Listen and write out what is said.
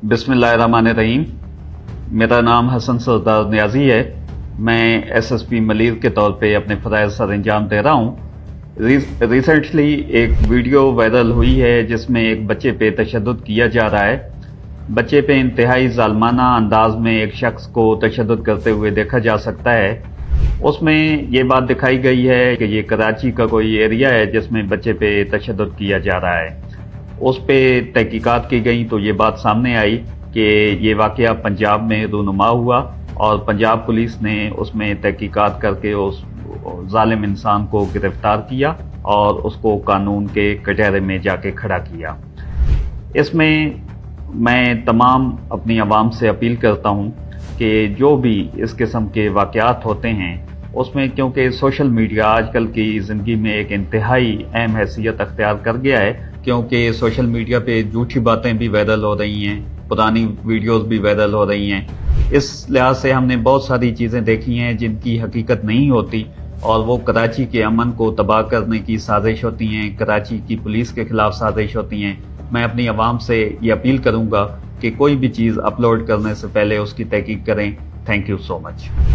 बिस्मिल्लाहिर्रहमानिर्रहीम। मेरा नाम हसन सरदार न्याजी है। मैं एसएसपी मलीर के तौर पे अपने फ़राइज़ सर अंजाम दे रहा हूँ। रिसेंटली एक वीडियो वायरल हुई है जिसमें एक बच्चे पे तशद्दुद किया जा रहा है। बच्चे पे इंतहाई ज़ालमाना अंदाज में एक शख्स को तशद्दुद करते हुए देखा जा सकता है। उसमें ये बात दिखाई गई है कि ये कराची का कोई एरिया है जिसमें बच्चे पे तशद्दुद किया जा रहा है। उस पे तहकीकात की गई तो ये बात सामने आई कि ये वाक़या पंजाब में रूनुमा हुआ और पंजाब पुलिस ने उसमें तहकीकात करके उस जालिम इंसान को गिरफ्तार किया और उसको कानून के कटहरे में जाके खड़ा किया। इसमें मैं तमाम अपनी आवाम से अपील करता हूँ कि जो भी इस किस्म के वाक़यात होते हैं उसमें, क्योंकि सोशल मीडिया आजकल की ज़िंदगी में एक इंतहाई अहम हैसियत अख्तियार कर गया है, क्योंकि सोशल मीडिया पे झूठी बातें भी वायरल हो रही हैं, पुरानी वीडियोस भी वायरल हो रही हैं। इस लिहाज से हमने बहुत सारी चीज़ें देखी हैं जिनकी हकीकत नहीं होती और वो कराची के अमन को तबाह करने की साजिश होती हैं, कराची की पुलिस के खिलाफ साजिश होती हैं। मैं अपनी आवाम से ये अपील करूँगा कि कोई भी चीज़ अपलोड करने से पहले उसकी तहकीक करें। Thank you so much.